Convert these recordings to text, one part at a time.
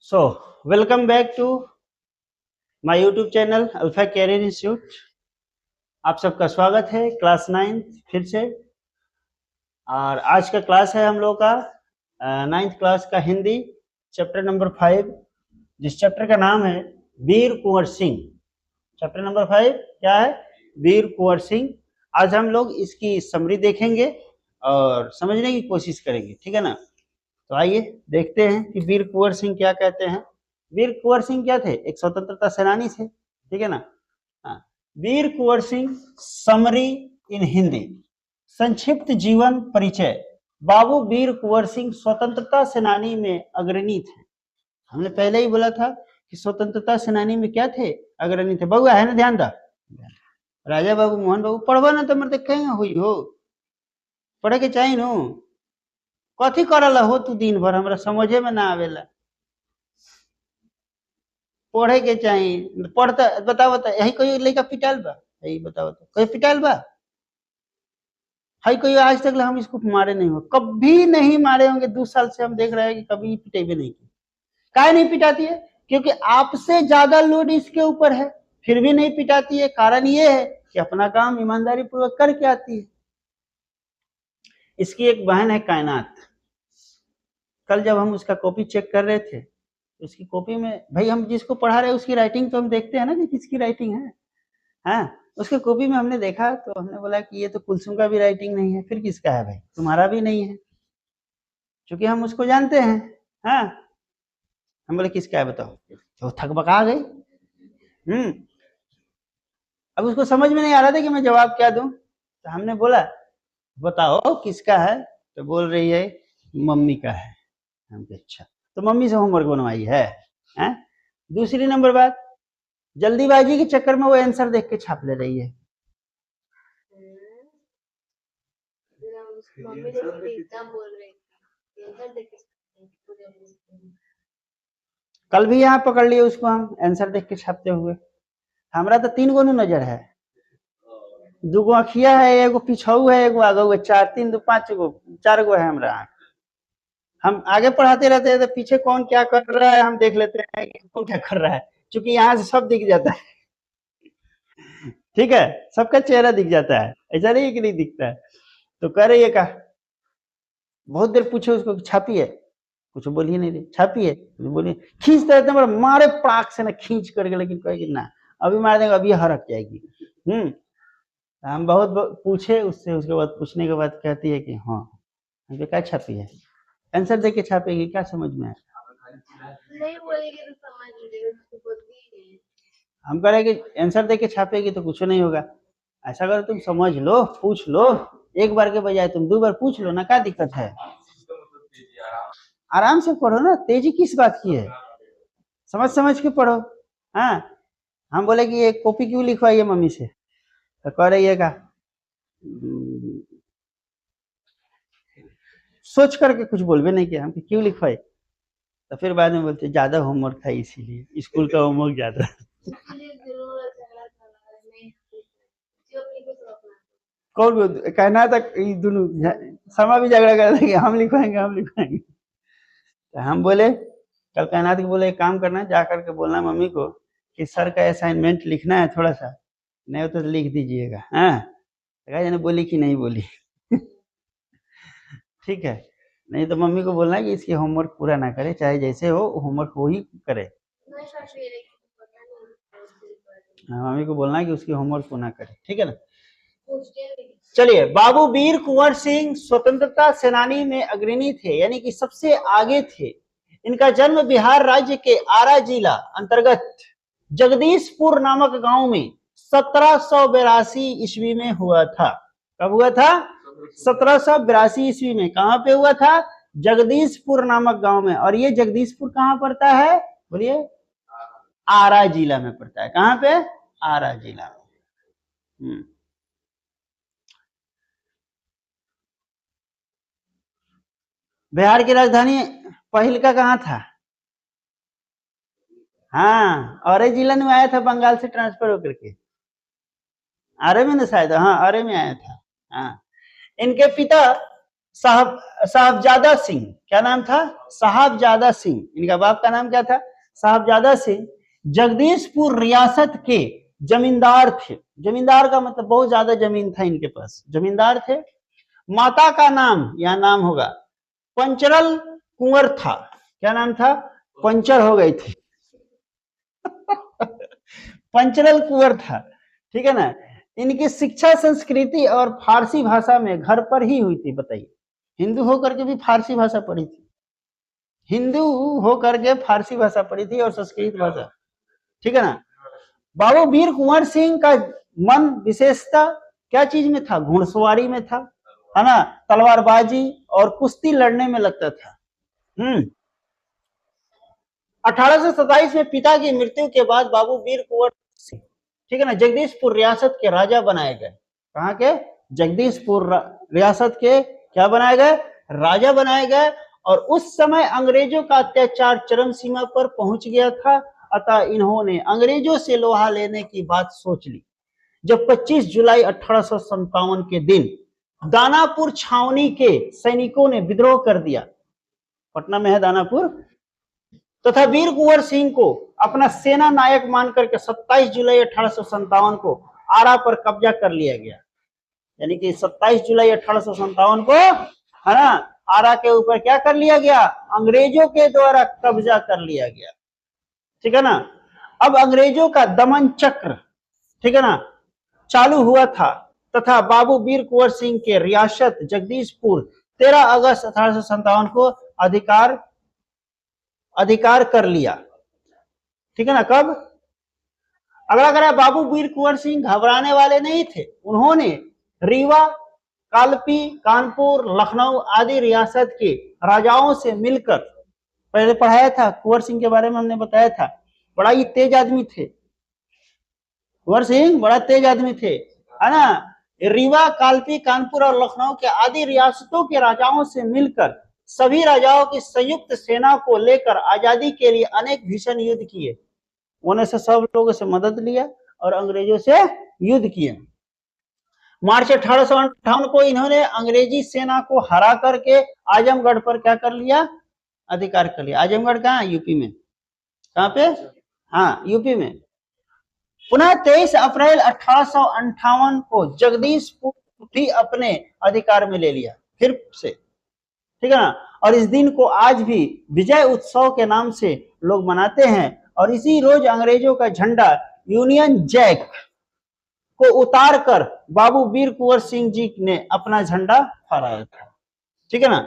So welcome back to my YouTube channel Alpha Career Institute. आप सबका स्वागत है क्लास 9 फिर से। और आज का क्लास है हम लोग का 9th क्लास का हिंदी चैप्टर नंबर 5, जिस चैप्टर का नाम है वीर कुंवर सिंह। चैप्टर नंबर 5 क्या है? वीर कुंवर सिंह। आज हम लोग इसकी समरी देखेंगे और समझने की कोशिश करेंगे, ठीक है ना। तो आइए देखते हैं कि वीर कुंवर सिंह क्या कहते हैं। वीर कुंवर सिंह क्या थे? एक स्वतंत्रता सेनानी थे, ठीक है ना। हाँ। वीर कुंवर सिंह समरी इन हिंदी, संक्षिप्त जीवन परिचय। बाबू वीर कुंवर सिंह स्वतंत्रता सेनानी में अग्रणी थे। हमने पहले ही बोला था कि स्वतंत्रता सेनानी में क्या थे? अग्रणी थे। बउआ है ना, ध्यान दा। राजा बाबू मोहन बाबू पढ़वा ना तो मरते कहीं हुई हो, पढ़े के चाहिए नो। कथी करल हो तू दिन भर? हमरा समझे में ना आवेला। पढ़े के चाहिए, पढ़ता बताओ बता। यही कोई लड़का पिटाल बा? यही बताओ तो कोई पिटाल बा? हाई कोई आज तक हम इसको मारे नहीं हो, कभी नहीं मारे होंगे। 2 साल से हम देख रहे हैं कि कभी पिटेबे नहीं की। काहे नहीं पिटाती है? क्योंकि आपसे ज्यादा लोड इसके ऊपर है, फिर भी नहीं पिटाती है। कारण ये है कि अपना काम ईमानदारी पूर्वक करके आती है। इसकी एक बहन है कायनात। कल जब हम उसका कॉपी चेक कर रहे थे, उसकी कॉपी में भाई हम जिसको पढ़ा रहे हैं उसकी राइटिंग तो हम देखते हैं ना कि किसकी राइटिंग है। हाँ, उसके कॉपी में हमने देखा तो हमने बोला कि ये तो कुलसुम का भी राइटिंग नहीं है, फिर किसका है भाई? तुम्हारा भी नहीं है, क्योंकि हम उसको जानते हैं। हाँ, हम बोले किसका है बताओ, तो थकबका गई। अब उसको समझ में नहीं आ रहा था कि मैं जवाब क्या दूं, तो हमने बोला बताओ किसका है, तो बोल रही है मम्मी का है। हम कहे अच्छा, तो मम्मी से होमवर्क बनवाई है, हैं? दूसरी नंबर बात, जल्दीबाजी के चक्कर में वो आंसर देख के छाप ले रही है। कल भी यहाँ पकड़ लिए उसको हम आंसर देख के छापते हुए। हमरा तो 3 गो नजर है, 2 गो अखिया है, एगो पिछऊ है, एगो आगे है, 4 3 2 5 गो, 4 गो है हमरा। हम आगे पढ़ाते रहते हैं तो पीछे कौन क्या कर रहा है हम देख लेते हैं कि कौन क्या कर रहा है, क्योंकि यहाँ से सब दिख जाता है। ठीक है, सबका चेहरा दिख जाता है, ऐसा नहीं है कि नहीं दिखता है। तो कह रही है का बहुत देर पूछे उसको छापी है, कुछ बोल ही नहीं रही। छापी है बोली, खींचते रहते मारे पड़ाक से ना खींच करके, लेकिन कहेगी ना अभी मार देंगे, अभी हरक जाएगी। हम बहुत पूछे उससे, उसके बाद पूछने के बाद कहती है कि हाँ। हम क्या छापी है? आंसर देके छापेगी, क्या समझ में आया? नहीं बोलेगी तो समझ लेगी। हम कह रहे कि आंसर देके छापेगी तो कुछ नहीं होगा। ऐसा करो तुम समझ लो, पूछ लो, एक बार के बजाय तुम 2 बार पूछ लो ना, क्या दिक्कत है? आराम से पढ़ो ना, तेजी किस बात की है? समझ समझ के पढ़ो। हाँ, हम बोले कि ये कॉपी क्यों लिखवाई है मम्मी से, तो कह रही है का सोच करके कुछ बोलबे नहीं किया। हम क्यों लिखवाई, तो फिर बाद में बोलते ज्यादा होमवर्क था इसीलिए, स्कूल का होमवर्क ज्यादा। कौन कहना था? दोनों समा भी झगड़ा कर रहा था कि हम लिखवाएंगे हम लिखवाएंगे। तो हम बोले कल कहना था, बोले एक काम करना, जा करके बोलना मम्मी को कि सर का असाइनमेंट लिखना है थोड़ा सा, नहीं हो तो लिख दीजिएगा। हाँ, जाने बोली कि नहीं बोली। ठीक है, नहीं तो मम्मी को बोलना कि इसकी होमवर्क पूरा ना करे, चाहे जैसे हो होमवर्क वो ही करे। हाँ, मम्मी को बोलना कि उसकी होमवर्क पूरा करे, ठीक है ना। चलिए, बाबू वीर कुंवर सिंह स्वतंत्रता सेनानी में अग्रणी थे, यानी कि सबसे आगे थे। इनका जन्म बिहार राज्य के आरा जिला अंतर्गत जगदीशपुर नामक गांव में 1782 ईस्वी में हुआ था। कब हुआ था? 1782 ईस्वी में। कहां पे हुआ था? जगदीशपुर नामक गांव में। और ये जगदीशपुर कहां पड़ता है? बोलिए। आरा जिला में पड़ता है। कहां पे? आरा जिला में। बिहार की राजधानी पहिलका कहाँ था? हाँ, औरे जिला में आया था, बंगाल से ट्रांसफर होकर के आरे में ना शायद। हाँ, आरे में आया था। हाँ, इनके पिता साहबजादा सिंह, क्या नाम था? साहबजादा सिंह। इनका बाप का नाम क्या था? साहबजादा सिंह। जगदीशपुर रियासत के जमींदार थे। जमींदार का मतलब बहुत ज्यादा जमीन था इनके पास, जमींदार थे। माता का नाम, यह नाम होगा, पंचरल कुंवर था। क्या नाम था? पंचर हो गई थी पंचरल कुंवर था, ठीक है ना। इनकी शिक्षा संस्कृति और फारसी भाषा में घर पर ही हुई थी। बताइए, हिंदू होकर के भी फारसी भाषा पढ़ी थी, हिंदू होकर के फारसी भाषा पढ़ी थी और संस्कृत भाषा, ठीक है ना। बाबू वीर कुंवर सिंह का मन विशेषता क्या चीज में था? घुड़सवारी में था, है ना, तलवारबाजी और कुश्ती लड़ने में लगता था। 1827 में पिता की मृत्यु के बाद बाबू वीर कुंवर सिंह, ठीक है ना, जगदीशपुर रियासत के राजा बनाए गए। कहाँ के? जगदीशपुर रियासत के क्या बनाए गए? राजा बनाए गए। और उस समय अंग्रेजों का अत्याचार चरम सीमा पर पहुंच गया था, अतः इन्होंने अंग्रेजों से लोहा लेने की बात सोच ली। जब 25 जुलाई 1857 के दिन दानापुर छावनी के सैनिकों ने विद्रोह कर दिया, पटना में है दानापुर, तथा वीर कुंवर सिंह को अपना सेना नायक मानकर के 27 जुलाई 1857 को आरा पर कब्जा कर लिया गया। यानी कि 27 जुलाई 1857 को, है ना, आरा के ऊपर क्या कर लिया गया? अंग्रेजों के द्वारा कब्जा कर लिया गया, ठीक है ना। अब अंग्रेजों का दमन चक्र, ठीक है ना, चालू हुआ था तथा बाबू वीर कुंवर सिंह के रियासत जगदीशपुर 13 अगस्त 1857 को अधिकार कर लिया, ठीक है ना। कब? अगला करा, बाबू वीर कुंवर सिंह घबराने वाले नहीं थे। उन्होंने रीवा, कालपी, कानपुर, लखनऊ आदि रियासत के राजाओं से मिलकर, पहले पढ़ाया था कुंवर सिंह के बारे में, हमने बताया था, बड़ा ही तेज आदमी थे कुंवर सिंह, बड़ा तेज आदमी थे, है ना। रीवा, कालपी, कानपुर और लखनऊ के आदि रियासतों के राजाओं से मिलकर सभी राजाओं की संयुक्त सेना को लेकर आजादी के लिए अनेक भीषण युद्ध किए। उन्होंने से सब लोगों से मदद लिया और अंग्रेजों से युद्ध किए। मार्च 1858 को इन्होंने अंग्रेजी सेना को हरा करके आजमगढ़ पर क्या कर लिया? अधिकार कर लिया। आजमगढ़ कहाँ? यूपी में। कहाँ पे? हाँ, यूपी में। पुनः 23 अप्रैल 1858 को जगदीशपुर भी अपने अधिकार में ले लिया फिर से, ठीक है ना। और इस दिन को आज भी विजय उत्सव के नाम से लोग मनाते हैं। और इसी रोज अंग्रेजों का झंडा यूनियन जैक को उतार कर बाबू वीर कुंवर सिंह जी ने अपना झंडा फहराया था, ठीक है ना।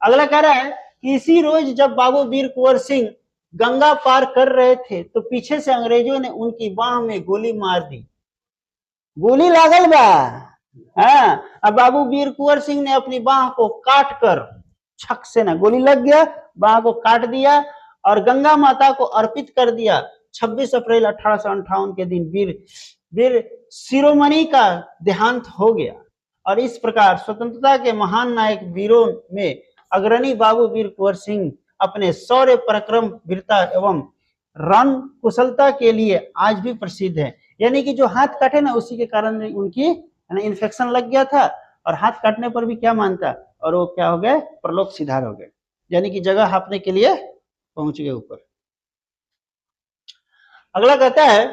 अगला कह रहा है कि इसी रोज जब बाबू वीर कुंवर सिंह गंगा पार कर रहे थे तो पीछे से अंग्रेजों ने उनकी बाह में गोली मार दी। गोली लागल बा, हाँ। अब बाबू वीर कुंवर सिंह ने अपनी बाह को काट कर, छक से ना गोली लग गया, बाह को काट दिया और गंगा माता को अर्पित कर दिया। 26 अप्रैल 1858 के दिन वीर शिरोमणि का देहांत हो गया। और इस प्रकार स्वतंत्रता के महान नायक वीरों में अग्रणी बाबू वीर कुंवर सिंह अपने शौर्य, पराक्रम, वीरता एवं रण कुशलता के लिए आज भी प्रसिद्ध है। यानी कि जो हाथ काटे ना, उसी के कारण उनकी इन्फेक्शन लग गया था और हाथ काटने पर भी क्या मानता, और वो क्या हो गए? परलोक सिधार हो गए, यानी कि जगह हाँपने के लिए पहुंच गए ऊपर। अगला कहता है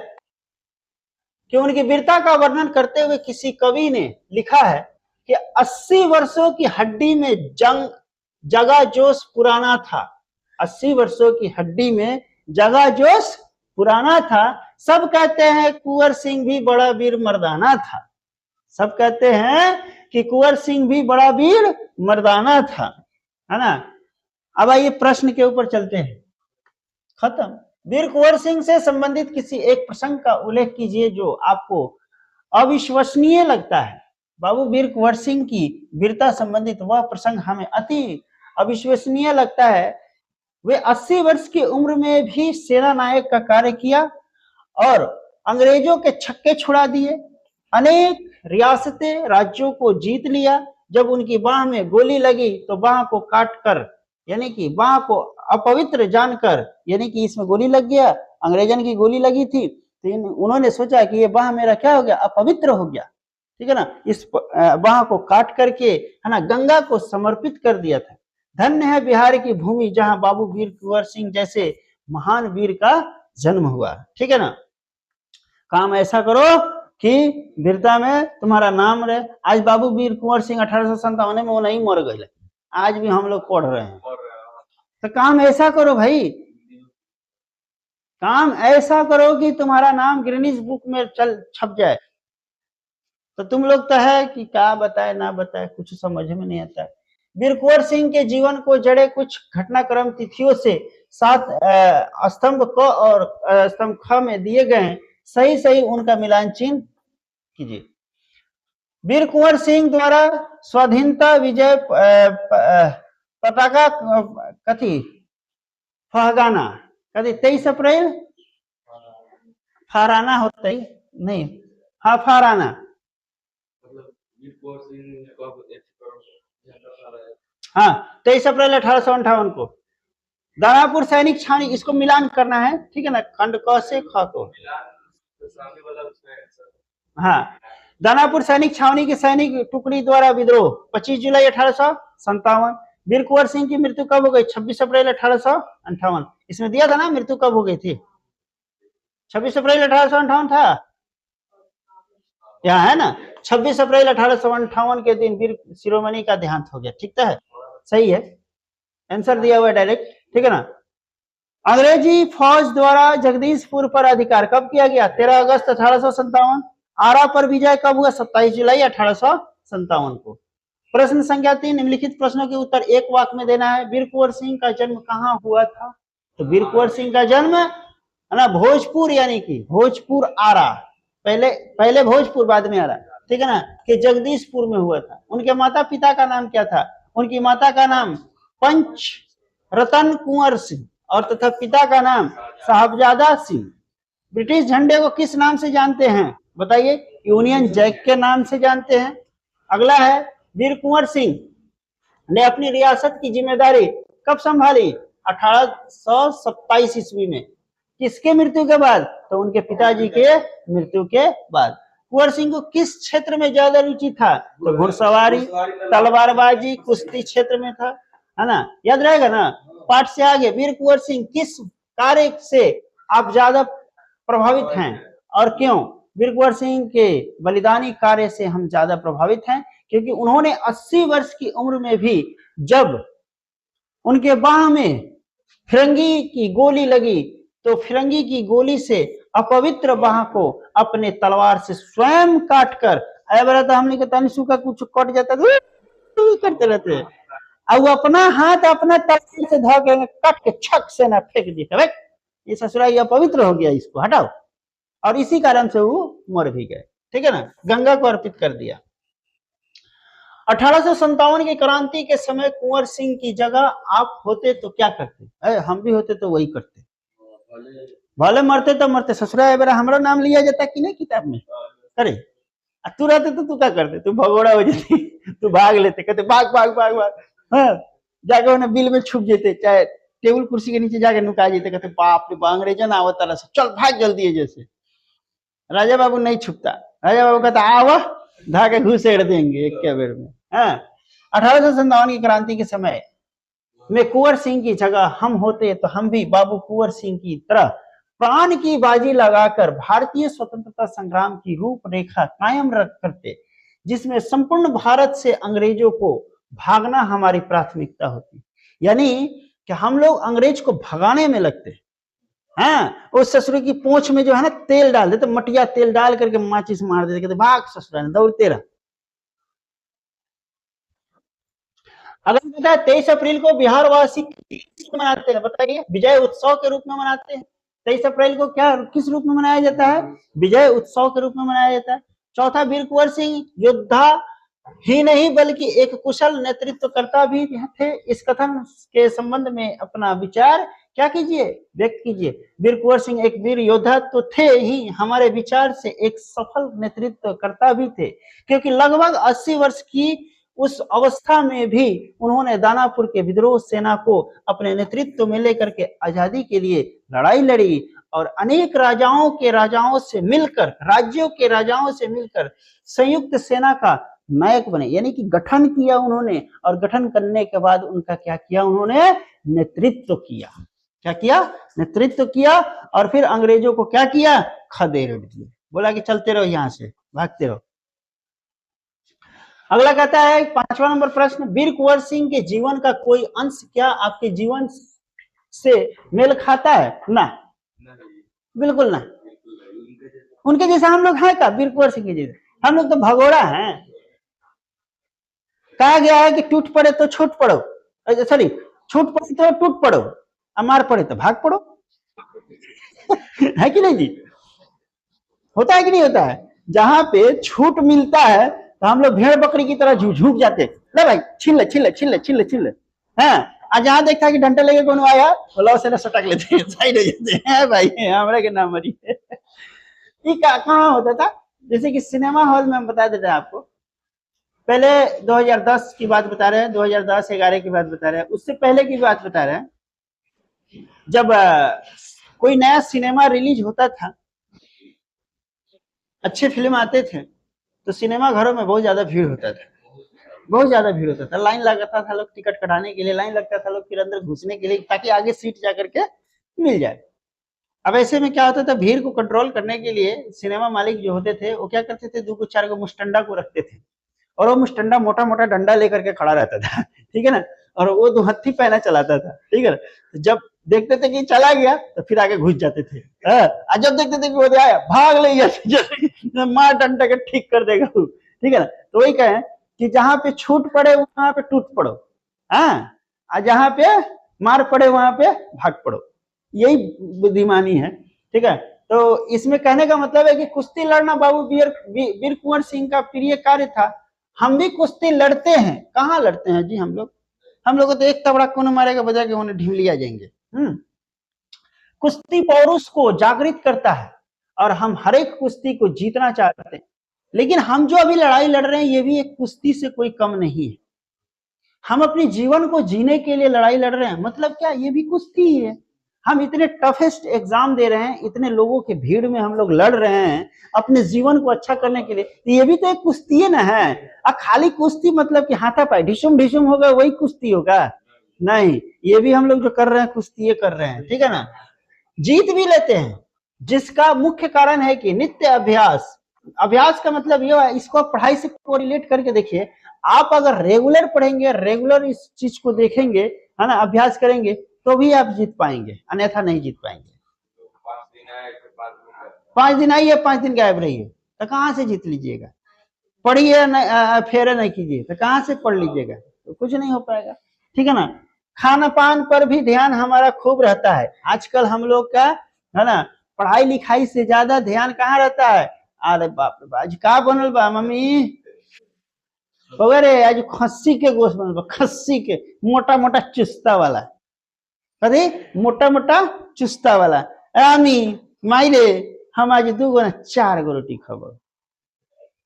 कि उनकी वीरता का वर्णन करते हुए किसी कवि ने लिखा है कि 80 वर्षों की हड्डी में जगह जोश पुराना था। 80 वर्षों की हड्डी में जगह जोश पुराना था। सब कहते हैं कुंवर सिंह भी बड़ा वीर मर्दाना था। सब कहते हैं कि कुंवर सिंह भी बड़ा वीर मर्दाना था, है ना। अब आइए प्रश्न के ऊपर चलते हैं। खत्म। वीर कुंवर सिंह से संबंधित किसी एक प्रसंग का उल्लेख कीजिए जो आपको अविश्वसनीय लगता है। बाबू वीर कुंवर सिंह की वीरता संबंधित वह प्रसंग हमें अति अविश्वसनीय लगता है। वे 80 वर्ष की उम्र में भी सेना नायक का कार्य किया और अंग्रेजों के छक्के छुड़ा दिए, अनेक रियासतें, राज्यों को जीत लिया। जब उनकी बाह में गोली लगी तो बाह को काट कर, यानी कि बाह को अपवित्र जानकर, यानी कि इसमें गोली लग गया, अंग्रेजन की गोली लगी थी, तो उन्होंने सोचा कि ये बाह मेरा क्या हो गया? अपवित्र हो गया, ठीक है ना, इस बाह को काट करके, है ना, गंगा को समर्पित कर दिया था। धन्य है बिहार की भूमि जहां बाबू वीर कुंवर सिंह जैसे महान वीर का जन्म हुआ। ठीक है ना, काम ऐसा करो कि वीरता में तुम्हारा नाम रहे। आज बाबू वीर कुंवर सिंह 1857 में वो नहीं मर गए, आज भी हम लोग पढ़ रहे हैं। तो काम ऐसा करो भाई, काम ऐसा करो कि तुम्हारा नाम गिनीज बुक में छप जाए। तो तुम लोग तो है कि क्या बताए ना बताए, कुछ समझ में नहीं आता है। वीर कुंवर सिंह के जीवन को जड़े कुछ घटनाक्रम तिथियों से 7 स्तंभ क और स्तंभ ख में दिए गए हैं, सही सही उनका मिलान चिन्ह कीजिए। वीर कुंवर सिंह द्वारा स्वाधीनता विजय पताका कथी फहगाना कथी 23 अप्रैल फहराना होता है नहीं, हाँ फहराना, हाँ 23 अप्रैल 1858 को दानापुर सैनिक छावनी, इसको मिलान करना है। ठीक है ना, खंड क से ख को, हाँ दानापुर सैनिक छावनी की सैनिक टुकड़ी द्वारा विद्रोह 25 जुलाई 1857। वीर कुंवर सिंह की मृत्यु कब हो गई? 26 अप्रैल 1858। इसमें दिया था ना मृत्यु कब हो गई थी, 26 अप्रैल 1858 था, यहाँ है ना, 26 अप्रैल 1858 के दिन वीर शिरोमणि का देहांत हो गया। ठीक है, सही है, आंसर दिया हुआ डायरेक्ट। ठीक है ना, अंग्रेजी फौज द्वारा जगदीशपुर पर अधिकार कब किया गया? 13 अगस्त 1857। आरा पर विजय कब हुआ? 27 जुलाई 1857 को। प्रश्न संख्या 3, निम्नलिखित प्रश्नों के उत्तर एक वाक्य में देना है। वीर कुंवर सिंह का जन्म कहाँ हुआ था? तो वीर कुंवर सिंह का जन्म है ना भोजपुर, यानी कि भोजपुर आरा, पहले भोजपुर बाद में आरा, ठीक है ना, कि जगदीशपुर में हुआ था। उनके माता पिता का नाम क्या था? उनकी माता का नाम पंच रतन कुंवर सिंह और तथा पिता का नाम साहबजादा सिंह। ब्रिटिश झंडे को किस नाम से जानते हैं? बताइए, यूनियन जैक के नाम से जानते हैं। अगला है, वीर कुंवर सिंह ने अपनी रियासत की जिम्मेदारी कब संभाली? 1827 ईस्वी में। किसके मृत्यु के बाद? तो उनके पिताजी के मृत्यु के बाद। कुंवर सिंह को किस क्षेत्र में ज्यादा रुचि था? तो घुड़सवारी, तलवारबाजी, कुश्ती क्षेत्र में था, है ना, याद रहेगा ना। पाठ से आगे, वीर कुंवर सिंह किस कार्य से आप ज्यादा प्रभावित हैं और क्यों? वीर कुंवर सिंह के बलिदानी कार्य से हम ज्यादा प्रभावित हैं क्योंकि उन्होंने 80 वर्ष की उम्र में भी जब उनके बाह में फिरंगी की गोली लगी तो फिरंगी की गोली से अपवित्र बाह को अपने तलवार से स्वयं काटकर, तो हमने के तनिसु का कुछ कट जाता तो करते रहते, अब अपना हाथ अपना तलवार से धो के कट के छक से ना फेंक दिया, ये ससुरा ये अपवित्र हो गया, इसको हटाओ। और इसी कारण से वो मर भी गए। ठीक है ना, गंगा को अर्पित कर दिया। 1857 की क्रांति के समय कुंवर सिंह की जगह आप होते तो क्या करते? हम भी होते तो वही करते, भले मरते तो मरते, ससुरा बेरा हमारा नाम लिया जाता कि नहीं किताब में? अरे तू रहते तो तू क्या करते? तू भगोड़ा हो जाती, तू भाग लेते, कहते भाग भाग भाग भाग, हाँ जाके उन्हें बिल में छुप जेते, चाहे टेबल कुर्सी के नीचे जाके नुका जेते, कहते बाप रे अंग्रेजन आवत तरह से, चल भाग जल्दी है। जैसे राजा बाबू नहीं छुपता, राजा बाबू कहता आवा धाके घुसेड़ देंगे एक के बेर में। हाँ, 1857 की क्रांति के समय में कुंवर सिंह की जगह हम होते तो हम भी बाबू कुंवर सिंह की तरह प्राण की बाजी लगाकर भारतीय स्वतंत्रता संग्राम की रूपरेखा कायम रख करते, जिसमें संपूर्ण भारत से अंग्रेजों को भागना हमारी प्राथमिकता होती। यानी कि हम लोग अंग्रेज को भगाने में लगते। हाँ, उस ससुर की पूंछ में जो है ना तेल डाल देते, मटिया तेल डाल करके माचिस मार देते, कहते भाग ससुरा, दौड़ते रह। अगर बताया 23 अप्रैल को बिहार वासी मनाते हैं, बताइए, विजय उत्सव के रूप में मनाते हैं। 23 अप्रैल को क्या किस रूप में मनाया जाता है? विजय उत्सव के रूप में मनाया जाता है। चौथा, वीर कुंवर सिंह योद्धा ही नहीं बल्कि एक कुशल नेतृत्वकर्ता भी थे। इस कथन के संबंध में अपना विचार क्या कीजिए, व्यक्त कीजिए। वीर कुंवर सिंह एक वीर योद्धा तो थे ही, हमारे विचार से एक सफल नेतृत्वकर्ता भी थे, क्योंकि लगभग 80 वर्ष की उस अवस्था में भी उन्होंने दानापुर के विद्रोह सेना को अपने नेतृत्व में लेकर के आजादी के लिए लड़ाई लड़ी और अनेक राजाओं से मिलकर, राज्यों के राजाओं से मिलकर संयुक्त सेना का नायक बने, यानी कि गठन किया उन्होंने, और गठन करने के बाद उनका क्या किया, उन्होंने नेतृत्व किया। क्या किया? नेतृत्व किया। और फिर अंग्रेजों को क्या किया? खदेड़ दिया, बोला कि चलते रहो, यहां से भागते रहो। अगला कहता है 5वां नंबर प्रश्न, वीर कुंवर सिंह के जीवन का कोई अंश क्या आपके जीवन से मेल खाता है? ना, बिल्कुल ना। उनके जैसा हम लोग हैं क्या? वीर कुंवर सिंह के जैसे हम लोग तो भगोड़ा हैं। कहा गया है कि टूट पड़े तो छूट पड़ो, सॉरी, छूट पड़े तो टूट पड़ो, मार पड़े तो भाग पड़ो। है कि नहीं जी? होता है कि नहीं होता है? जहां पे छूट मिलता है तो हम लोग भेड़ बकरी की तरह झुक जाते, ले भाई छिल छिल छिल छिल छिल। हाँ, आज जहां देखता है कि डंडा लेके कौन आया, बोला से सटक लेते हैं, साइड हो जाते हैं, भाई हमारे के नाम मरी। ये कहाँ होता था? जैसे कि सिनेमा हॉल में हम बता देते हैं आपको, पहले 2010 की बात बता रहे हैं, 2010-11 की बात बता रहे हैं, उससे पहले की बात बता रहे हैं, जब कोई नया सिनेमा रिलीज होता था, अच्छे फिल्म आते थे, तो सिनेमा घरों में बहुत ज्यादा भीड़ होता था, बहुत ज्यादा भीड़ होता था, लाइन लगता था, लोग टिकट कटाने के लिए लाइन लगता था, लोग फिर अंदर घुसने के लिए, ताकि आगे सीट जाकर के मिल जाए। अब ऐसे में क्या होता था, भीड़ को कंट्रोल करने के लिए सिनेमा मालिक जो होते थे वो क्या करते थे, 2-4 को मुस्टंडा को रखते थे, और वो मुस्टंडा मोटा मोटा डंडा लेकर के खड़ा रहता था, ठीक है ना, और वो 2 हत्थी पहना चलाता था, ठीक है ना। जब देखते थे कि चला गया तो फिर आगे घुस जाते थे, जब देखते थे कि वो आया, भाग ले जाते, मार डंडा के ठीक कर देगा, ठीक है ना। तो वही कहें कि जहां पे छूट पड़े वहां पे टूट पड़ो, हाँ, जहां पे मार पड़े वहां पे भाग पड़ो, यही बुद्धिमानी है, ठीक है। तो इसमें कहने का मतलब है कि कुश्ती लड़ना बाबू वीर कुंवर सिंह का प्रिय कार्य था। हम भी कुश्ती लड़ते हैं, कहाँ लड़ते हैं जी हम लोग तो एक तबड़ा कौन मारेगा बजा के उन्हें ढीम लिया जाएंगे। कुश्ती पौरुष को जागृत करता है और हम हर एक कुश्ती को जीतना चाहते हैं, लेकिन हम जो अभी लड़ाई लड़ रहे हैं ये भी एक कुश्ती से कोई कम नहीं है। हम अपने जीवन को जीने के लिए लड़ाई लड़ रहे हैं, मतलब क्या, ये भी कुश्ती ही है। हम इतने टफेस्ट एग्जाम दे रहे हैं, इतने लोगों के भीड़ में हम लोग लड़ रहे हैं अपने जीवन को अच्छा करने के लिए, तो ये भी तो एक कुश्ती है ना है। अब खाली कुश्ती मतलब कि हाथापाई ढिशुम ढिशुम होगा वही कुश्ती होगा? नहीं, ये भी हम लोग जो कर रहे हैं कुश्ती ये कर रहे हैं, ठीक है ना। जीत भी लेते हैं, जिसका मुख्य कारण है कि नित्य अभ्यास। अभ्यास का मतलब ये है, इसको पढ़ाई से कोरिलेट करके देखिए, आप अगर रेगुलर पढ़ेंगे, रेगुलर इस चीज को देखेंगे, है ना, अभ्यास करेंगे, तो भी आप जीत पाएंगे, अन्यथा नहीं जीत पाएंगे। 5 दिन आइए 5 दिन गायब रहिए तो कहां से जीत लीजिएगा? पढ़िए फेरे नहीं कीजिए तो कहां से पढ़ लीजिएगा? तो कुछ नहीं हो पाएगा, ठीक है ना। खाना पान पर भी ध्यान हमारा खूब रहता है आजकल हम लोग का, है ना। पढ़ाई लिखाई से ज्यादा ध्यान कहाँ रहता है? अरे बाप रे, आज का बनल बा मम्मी? आज खस्सी के गोश्त बनल बा, खस्सी के मोटा मोटा चुस्ता वाला, अरे मोटा मोटा चुस्ता वाला। रामी माई रे, हम आज 2 गो 4 गो रोटी खबर,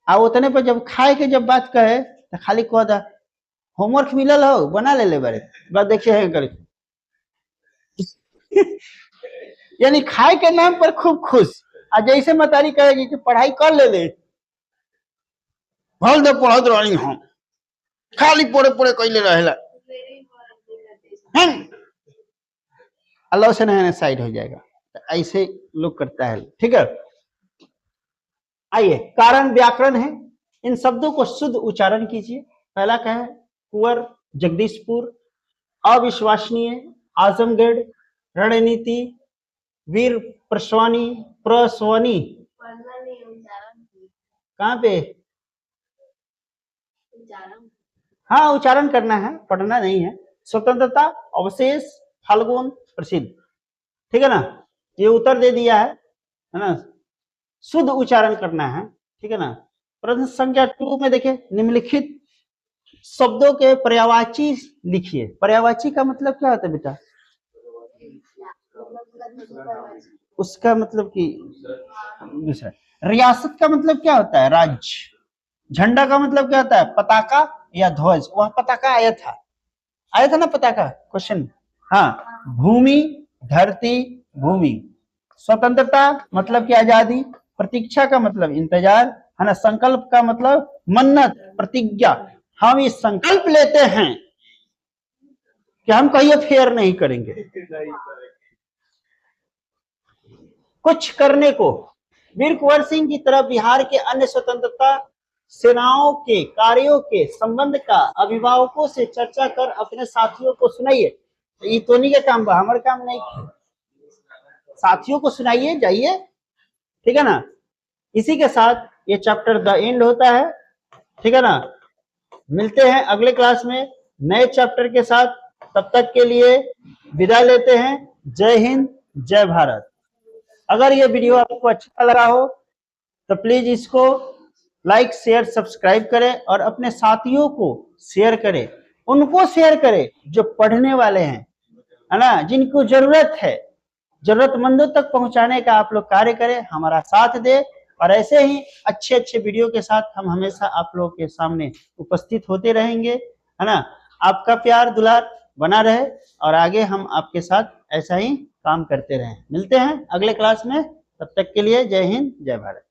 आ उतने पर जब खाए के जब बात कहे तो खाली कह दा होमवर्क मिलल हो बना ले बारे, बात देखिए कर। यानी खाए के नाम पर खूब खुश, आ जैसे मतारी कहेगी कि पढ़ाई कर ले भल दे पढ़त रही हम, खाली पढ़े पढ़े कैले रहेला, अल्लाह से नहीं साइड हो जाएगा। तो ऐसे लोग करता है, ठीक है। आइए, कारण व्याकरण है, इन शब्दों को शुद्ध उच्चारण कीजिए। पहला क्या है? कुंवर, जगदीशपुर, अविश्वसनीय, आजमगढ़, रणनीति, वीर प्रसवानी, प्रसवनी, कहाँ पे? हाँ, उच्चारण करना है, पढ़ना नहीं है। स्वतंत्रता, अवशेष, फाल्गुन, प्रसिद्ध, ठीक है ना। ये उत्तर दे दिया है ना, शुद्ध उच्चारण करना है, ठीक है ना। प्रश्न संख्या 2 में देखिए, निम्नलिखित शब्दों के पर्यायवाची लिखिए। पर्यायवाची का मतलब क्या होता है बेटा? उसका मतलब कि दूसरा। रियासत का मतलब क्या होता है? राज्य। झंडा का मतलब क्या होता है? पताका या ध्वज। वह पताका आया था ना पताका क्वेश्चन। हाँ, भूमि, धरती, भूमि, स्वतंत्रता मतलब की आजादी, प्रतीक्षा का मतलब इंतजार है ना, संकल्प का मतलब मन्नत, प्रतिज्ञा। हम इस संकल्प लेते हैं कि हम कहीं फेयर नहीं करेंगे कुछ करने को। वीर कुंवर सिंह की तरह बिहार के अन्य स्वतंत्रता सेनाओं के कार्यों के संबंध का अभिभावकों से चर्चा कर अपने साथियों को सुनाइए। ये तो नहीं का काम बा, हमारे काम नहीं, साथियों को सुनाइए, जाइए, ठीक है ना। इसी के साथ ये चैप्टर द एंड होता है, ठीक है ना। मिलते हैं अगले क्लास में नए चैप्टर के साथ, तब तक के लिए विदा लेते हैं। जय हिंद, जय भारत। अगर ये वीडियो आपको अच्छा लगा हो तो प्लीज इसको लाइक शेयर सब्सक्राइब करें और अपने साथियों को शेयर करें, उनको शेयर करें जो पढ़ने वाले हैं, है ना, जिनको जरूरत है, जरूरतमंदों तक पहुंचाने का आप लोग कार्य करें, हमारा साथ दे। और ऐसे ही अच्छे अच्छे वीडियो के साथ हम हमेशा आप लोगों के सामने उपस्थित होते रहेंगे, है ना। आपका प्यार दुलार बना रहे और आगे हम आपके साथ ऐसा ही काम करते रहें। मिलते हैं अगले क्लास में, तब तक के लिए जय हिंद, जय भारत।